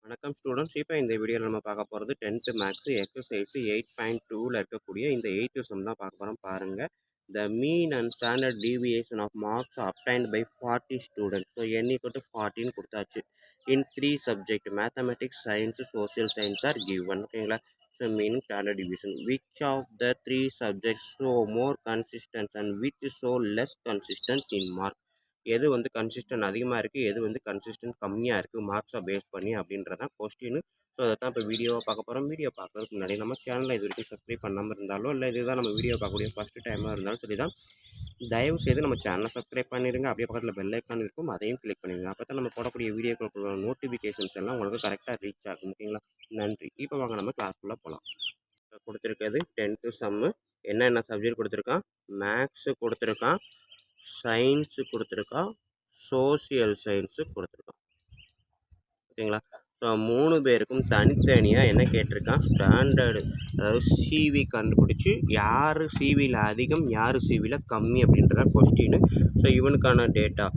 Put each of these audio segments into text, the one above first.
வணக்கம் ஸ்டூடெண்ட்ஸ். இப்போ இந்த வீடியோவில் நம்ம பார்க்க போகிறது 10th மேக்ஸ் எக்ஸசைஸ் 8.2ல் இருக்கக்கூடிய இந்த 8th சம் தான் பார்க்க போகிறோம். பாருங்கள், the mean and standard deviation of marks obtained by 40 students. So n = 40 கொடுத்தாச்சு. In 3 subject mathematics, science, social science are given. ஓகேங்களா? So mean standard deviation. Which of the 3 subjects show more consistence and which show less consistence in mark? எது வந்து consistent அதிகமாக இருக்குது, எது வந்து consistent கம்மியாக இருக்குது மார்க்ஸை பேஸ் பண்ணி அப்படின்றதான் கொஸ்டின். ஸோ அதை தான் இப்போ வீடியோவை பார்க்க போகிறோம். வீடியோ பார்க்குறதுக்கு முன்னாடி நம்ம சேனலில் இது வரைக்கும் சப்ஸ்கிரைப் பண்ணாமல் இருந்தாலும் இல்லை இதுதான் நம்ம வீடியோ பார்க்கக்கூடிய ஃபஸ்ட்டு டைமாக இருந்தாலும் சரி தான், தயவு செய்து நம்ம சேனலை சப்ஸ்கிரைப் பண்ணிடுங்க. அப்படியே பக்கத்தில் பெல் ஐக்கான் இருக்கும், அதையும் கிளிக் பண்ணிடுங்க. அப்போ தான் நம்ம போடக்கூடிய வீடியோக்களுக்கு நோட்டிஃபிகேஷன்ஸ் எல்லாம் உங்களுக்கு கரெக்டாக ரீச் ஆகும். ஓகேங்களா? நன்றி. இப்போ வாங்க நம்ம கிளாஸ்க்குள்ளே போகலாம். கொடுத்துருக்கிறது 10th சம்மு. என்னென்ன சப்ஜெக்ட் கொடுத்துருக்கான்? மேக்ஸு கொடுத்துருக்கான், சயின்ஸு கொடுத்துருக்கான், சோசியல் சயின்ஸு கொடுத்துருக்கான். ஓகேங்களா? ஸோ 3 பேருக்கும் தனித்தனியாக என்ன கேட்டிருக்கான்? ஸ்டாண்டர்டு, அதாவது சிவி கண்டுபிடிச்சி யார் சிவியில் அதிகம் யார் சிவியில் கம்மி அப்படின்றத கொஸ்டின். ஸோ இவனுக்கான டேட்டா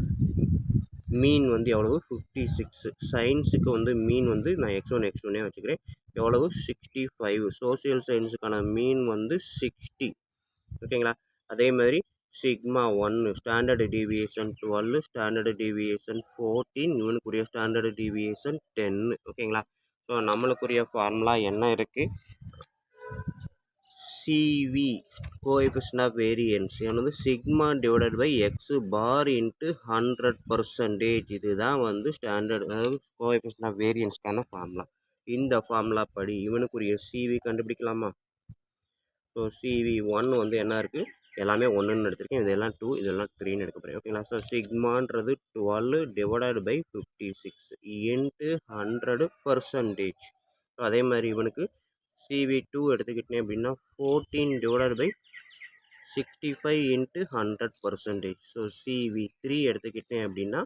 மீன் வந்து எவ்வளவு? 56. சயின்ஸுக்கு வந்து மீன் வந்து நான் x1 x2 வச்சுக்கிறேன். எவ்வளவு? 65. சோசியல் சயின்ஸுக்கான மீன் வந்து 60. ஓகேங்களா? அதே மாதிரி sigma 1 standard deviation 12, standard deviation 14, இவனுக்குரிய ஸ்டாண்டர்டு டீவியேஷன் 10. ஓகேங்களா? ஸோ நம்மளுக்குரிய ஃபார்முலா என்ன இருக்குது? சிவி கோஎஃபிஷியன்ட் ஆஃப் வேரியன்ஸ் வந்து sigma divided by x bar into 100%. இதுதான் வந்து ஸ்டாண்டர்ட், அதாவது கோஎஃபிஷியன்ட் ஆஃப் வேரியன்ஸ்க்கான ஃபார்முலா. இந்த ஃபார்முலா படி இவனுக்குரிய சிவி கண்டுபிடிக்கலாமா? ஸோ சிவி 1 வந்து என்ன இருக்குது? எல்லாமே 1ன்னு எடுத்திருக்கேன். இதெல்லாம் 2, இதெல்லாம் 3ன்னு எடுக்க போகிறேன். ஓகேங்களா? ஸோ சிக்மான்றது 12 டிவைடட் பை 56 இன்ட்டு 100%. ஸோ அதே மாதிரி இவனுக்கு சிவி 2 எடுத்துக்கிட்டேன் அப்படின்னா 14 divided by 65 into 100%. So CV 3 எடுத்துக்கிட்டேன் அப்படின்னா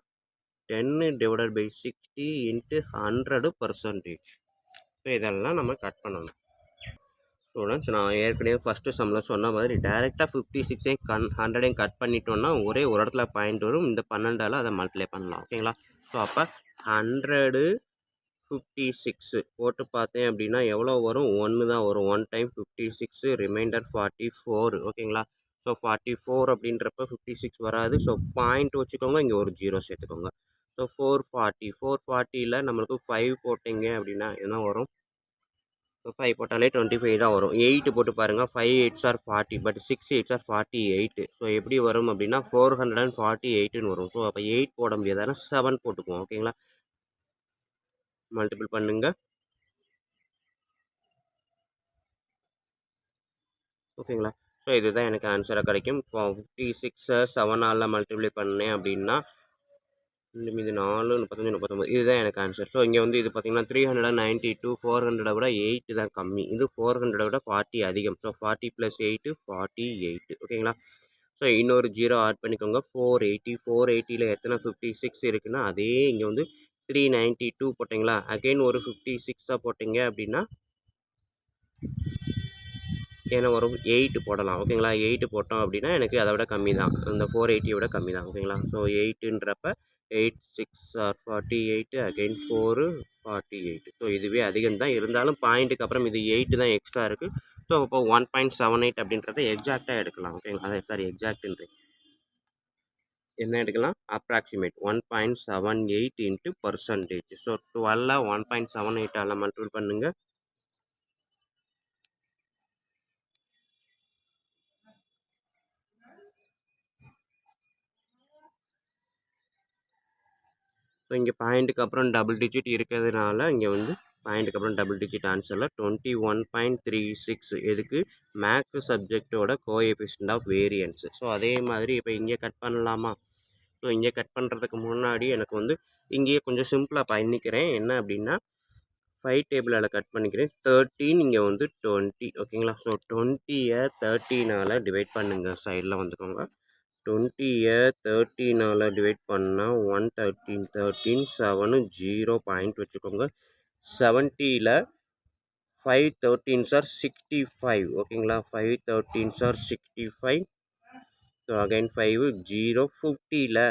10 டிவைடட் பை 60 இன்ட்டு 100%. ஸோ இதெல்லாம் நம்ம கட் பண்ணணும். ஸ்டூடெண்ட்ஸ், நான் ஏற்கனவே ஃபஸ்ட்டு சம்மில் சொன்ன மாதிரி டேரெக்டாக 56ஐயும் 100ஐயும் கட் பண்ணிட்டோன்னா ஒரே ஒரு இடத்துல பாயிண்ட் வரும். இந்த 12ஆல் அதை மல்டிப்ளை பண்ணலாம். ஓகேங்களா? ஸோ அப்போ 100 56 போட்டு பார்த்தேன் அப்படின்னா எவ்வளோ வரும்? 1 தான் வரும். 1 டைம் 56, ரிமைண்டர் 44. ஓகேங்களா? ஸோ 44 அப்படின்றப்ப 56 வராது. ஸோ பாயிண்ட் வச்சுக்கோங்க, இங்கே ஒரு 0 சேர்த்துக்கோங்க. ஸோ 440, 440ல் நம்மளுக்கு 5 போட்டிங்க அப்படின்னா என்ன வரும்? ஸோ 5 போட்டாலே 25 தான் வரும். 8 போட்டு பாருங்கள். 5 8s are 40, but 6 8s are 48. So எப்படி வரும் அப்படின்னா 448ன்னு வரும். ஸோ அப்போ 8 போட முடியாதுன்னா 7 போட்டுக்குவோம். ஓகேங்களா? மல்டிபிள் பண்ணுங்க. ஓகேங்களா? ஸோ இதுதான் எனக்கு ஆன்சராக கிடைக்கும். 56 7ஆல் மல்டிப்ளை பண்ணேன் அப்படின்னா மீது 4 35 39. இதுதான் எனக்கு ஆன்சர். ஸோ இங்கே வந்து இது பார்த்தீங்கன்னா 392, 400 விட 8 தான் கம்மி. இது 400 விட 40 அதிகம். ஸோ 40 + 8 48. ஓகேங்களா? ஸோ இன்னொரு 0 ஆட் பண்ணிக்கோங்க. 480, 480ல் எத்தனை 56 இருக்குன்னா அதே இங்கே வந்து 392 போட்டிங்களா, அகைன் ஒரு 56ஆக போட்டிங்க அப்படின்னா ஏன்னா வரும் 8 போடலாம். ஓகேங்களா? 8 போட்டோம் அப்படின்னா எனக்கு அதை விட கம்மி தான், இந்த 480 விட கம்மி தான். ஓகேங்களா? ஸோ 8ன்றப்ப 8 6 are 48, அகைன் 4 48. ஸோ இதுவே அதிகம் தான், இருந்தாலும் பாயிண்ட்டுக்கு அப்புறம் இது 8 தான் எக்ஸ்ட்ரா இருக்குது. ஸோ இப்போ 1.78 அப்படின்றத எக்ஸாக்டாக எடுக்கலாம். ஓகேங்களா? அதே சாரி, எக்ஸாக்ட்ன்ற என்ன எடுக்கலாம்? Approximate 1.78 into percentage. ஸோ 12 1.78ஆல் மல்டிபிள் பண்ணுங்கள். ஸோ இங்கே பாயிண்ட்டுக்கு அப்புறம் டபுள் டிஜிட் இருக்கிறதுனால இங்கே வந்து பாயிண்ட்டுக்கு அப்புறம் டபுள் டிஜிட் ஆன்சரில் 21.36. எதுக்கு? மேக்ஸ் சப்ஜெக்டோட கோஎஃபிஷியன்ட் ஆஃப் வேரியன்ஸ். ஸோ அதே மாதிரி இப்போ இங்கே கட் பண்ணலாமா? ஸோ இங்கே கட் பண்ணுறதுக்கு முன்னாடி எனக்கு வந்து இங்கேயே கொஞ்சம் சிம்பிளாக பண்ணிக்கிறேன். என்ன அப்படின்னா 5 டேபிளால் கட் பண்ணிக்கிறேன். 13, இங்கே வந்து 20. ஓகேங்களா? ஸோ 20யை 13ஆல் டிவைட் பண்ணுங்கள். சைடில் வந்துக்கோங்க. 20யை 13ஆல் டிவைட் பண்ணால் 113, 13 7 0 பாயிண்ட் வச்சுக்கோங்க. 70ல் 5 13s are 65. ஓகேங்களா? 5 13s are 65. So again 5 0. 50ல்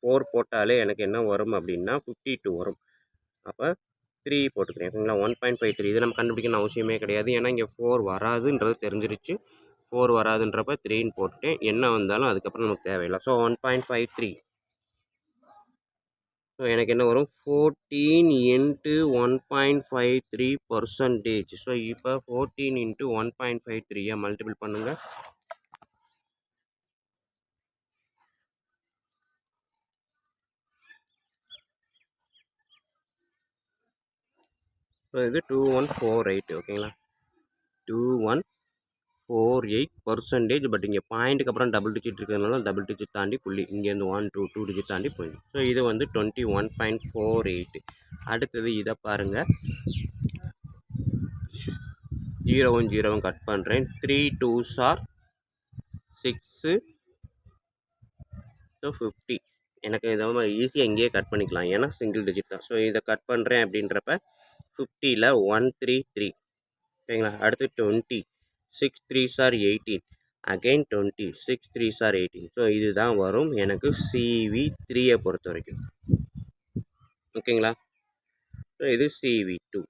4 போட்டாலே எனக்கு என்ன வரும் அப்படின்னா 52 வரும். அப்போ 3 போட்டுக்கிறேன் ஓகேங்களா. 1.53 இது நம்ம கண்டுபிடிக்கணும் அவசியமே கிடையாது. ஏன்னா இங்கே 4 வராதுன்றது தெரிஞ்சிருச்சு. 4 வராதுன்றப்ப 3ன்னு போட்டுட்டேன். என்ன வந்தாலும் அதுக்கப்புறம் நமக்கு தேவையில்லை. ஸோ 1.53. ஸோ எனக்கு என்ன வரும் 14 இன்ட்டு 1.53%. ஸோ இப்போ 14 இன்ட்டு 1.53 மல்டிபிள் பண்ணுங்கள். ஸோ இது 2148 ஓகேங்களா. 2148%. பட் இங்கே பாயிண்ட்டுக்கு அப்புறம் டபுள் டிஜிட் இருக்கிறதுனால டபுள் டிஜிட் தாண்டி புள்ளி இங்கேருந்து 1 2 டிஜிட் தாண்டி புள்ளி. ஸோ இது வந்து 21.48. அடுத்தது இதை பாருங்கள். 0வும் 0வும் கட் பண்ணுறேன். 3 2s are 6. ஸோ 50. எனக்கு இதை ஈஸியாக இங்கேயே கட் பண்ணிக்கலாம் ஏன்னா சிங்கிள் டிஜிட் தான். ஸோ இதை கட் பண்ணுறேன் அப்படின்றப்ப 50ல் 133 ஓகேங்களா. அடுத்து 20 6 3s are 18. Again 20 6 3s are 18. So இதுதான் வரும் எனக்கு CV3 பொறுத்த வரைக்கும் ஓகேங்களா. ஸோ இது CV2.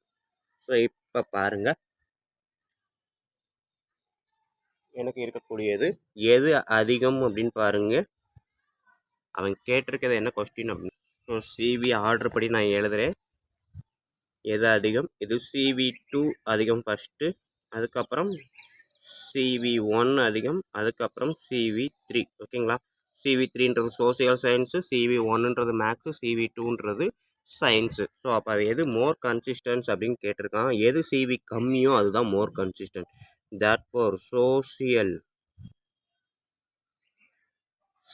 ஸோ இப்போ பாருங்கள் எனக்கு இருக்கக்கூடியது எது அதிகம் அப்படின்னு பாருங்கள். அவன் கேட்டிருக்கிறது என்ன கொஸ்டின் அப்படின்னு. ஸோ CV ஆர்டர் படி நான் எழுதுகிறேன். எது அதிகம்? இது CV2 அதிகம் ஃபஸ்ட்டு, அதுக்கப்புறம் CV1 அதிகம், அதுக்கப்புறம் CV3 ஓகேங்களா. CV3ன்றது சோசியல் சயின்ஸு, CV1ன்றது மேக்ஸு, CV2ன்றது சயின்ஸு. ஸோ அப்போ அது எது மோர் கன்சிஸ்டன்ஸ் அப்படின்னு கேட்டிருக்கான். எது CV கம்மியோ அதுதான் more consistent. Therefore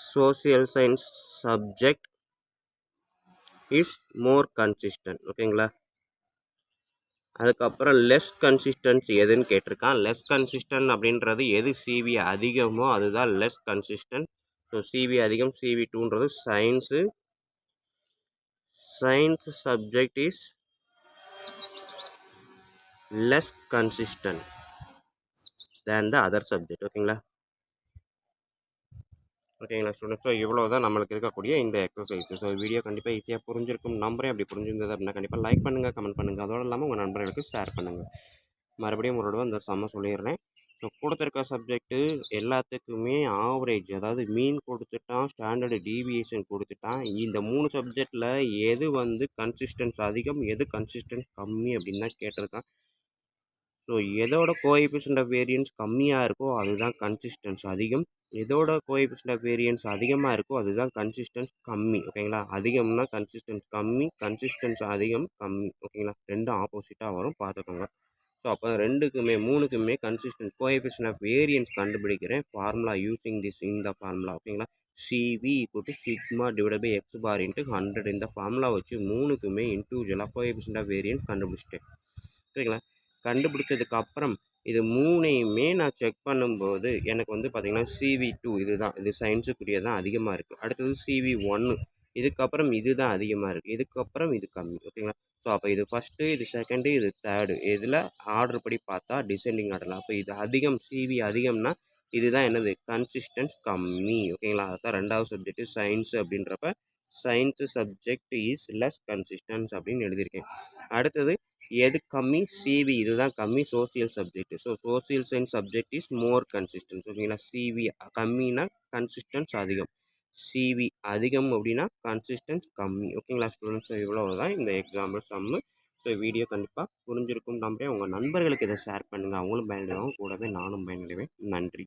social science subject is more consistent ஓகேங்களா. அதுக்கப்புறம் லெஸ் கன்சிஸ்டன்ஸ் எதுன்னு கேட்டிருக்கான். லெஸ் கன்சிஸ்டன்ட் அப்படின்றது எது CV அதிகமோ அதுதான் லெஸ் கன்சிஸ்டன்ட். ஸோ CV அதிகம் CV2ன்றது science. Science subject is less consistent than the other subject ஓகேங்களா. ஓகேங்களா ஸ்டூடெண்ட்ஸ். ஸோ இவ்வளோ தான் நம்மளுக்கு இருக்கக்கூடிய இந்த எக்ஸசைஸ். ஸோ வீடியோ கண்டிப்பாக ஈஸியாக புரிஞ்சிருக்கும் நம்புறேன். அப்படி புரிஞ்சிருந்தது அப்படின்னா கண்டிப்பாக லைக் பண்ணுங்கள், கமெண்ட் பண்ணுங்கள். அதோடு இல்லாமல் உங்கள் நண்பர்களுக்கு ஷேர் பண்ணுங்கள். மறுபடியும் ஒரு தடவை இந்த சம்ம சொல்லிடுறேன். ஸோ கொடுத்துருக்க சப்ஜெக்ட்டு எல்லாத்துக்குமே ஆவரேஜ், அதாவது மீன் கொடுத்துட்டான், ஸ்டாண்டர்டு டீவியேஷன் கொடுத்துட்டான். இந்த 3 சப்ஜெக்டில் எது வந்து கன்சிஸ்டன்ஸ் அதிகம், எது கன்சிஸ்டன்ஸ் கம்மி அப்படின்னு தான் கேட்டிருக்கான். ஸோ எதோட கோஎஃபிஷியன்ட் ஆஃப் வேரியன்ஸ் கம்மியாக இருக்கோ அதுதான் கன்சிஸ்டன்ஸ் அதிகம். எதோட கோஎஃபிஷியன்ட் ஆஃப் வேரியன்ஸ் அதிகமாக இருக்கோ அதுதான் கன்சிஸ்டன்ஸ் கம்மி ஓகேங்களா. அதிகம்னா கன்சிஸ்டன்ஸ் கம்மி, கன்சிஸ்டன்ஸ் அதிகம் கம்மி ஓகேங்களா. ரெண்டும் ஆப்போசிட்டாக வரும் பார்த்துக்கோங்க. ஸோ அப்போ 3க்குமே கன்சிஸ்டன்ட் கோஎஃபிஷியன்ட் ஆஃப் வேரியன்ஸ் கண்டுபிடிக்கிறேன். ஃபார்முலா யூஸிங் திஸ் இந்த ஃபார்முலா ஓகேங்களா. CV = sigma divide by x bar into 100. இந்த ஃபார்முலா வச்சு 3க்குமே இண்டிவிஜுவலாக கோஎஃபிஷியன்ட் ஆஃப் வேரியன்ஸ் கண்டுபிடிச்சிட்டேன் ஓகேங்களா. கண்டுபிடிச்சதுக்கு அப்புறம் இது 3யுமே நான் செக் பண்ணும்போது எனக்கு வந்து பார்த்திங்கன்னா CV2 இதுதான், இது சயின்ஸுக்குரிய தான் அதிகமாக இருக்குது. அடுத்தது CV1 இதுக்கப்புறம் இது தான் அதிகமாக இருக்குது. இதுக்கப்புறம் இது கம்மி ஓகேங்களா. ஸோ அப்போ இது ஃபஸ்ட்டு, இது செகண்டு, இது தேர்டு. இதில் ஆர்டர் படி பார்த்தா டிசெண்டிங் ஆர்டரில். அப்போ இது அதிகம், CV அதிகம்னா இதுதான் என்னது கன்சிஸ்டன்ஸ் கம்மி ஓகேங்களா. அதுதான் 2வது சப்ஜெக்ட்டு சயின்ஸு அப்படின்றப்ப science subject is less consistence அப்படின்னு எழுதியிருக்கேன். அடுத்தது எது கம்மி? CV இதுதான் கம்மி, social subject. So social science subject is more consistence ஓகேங்களா. CV கம்மினா கன்சிஸ்டன்ஸ் அதிகம், CV அதிகம் அப்படின்னா கன்சிஸ்டன்ஸ் கம்மி ஓகேங்களா ஸ்டூடெண்ட்ஸ். ஸோ இவ்வளோ தான் இந்த எக்ஸாம்பிள் சம்மு. ஸோ வீடியோ கண்டிப்பாக புரிஞ்சிருக்கும் நம்புறேன். உங்கள் நண்பர்களுக்கு இதை ஷேர் பண்ணுங்கள், அவங்களும் பயனடைவாங்க, கூடவே நானும் பயனடைவேன். நன்றி.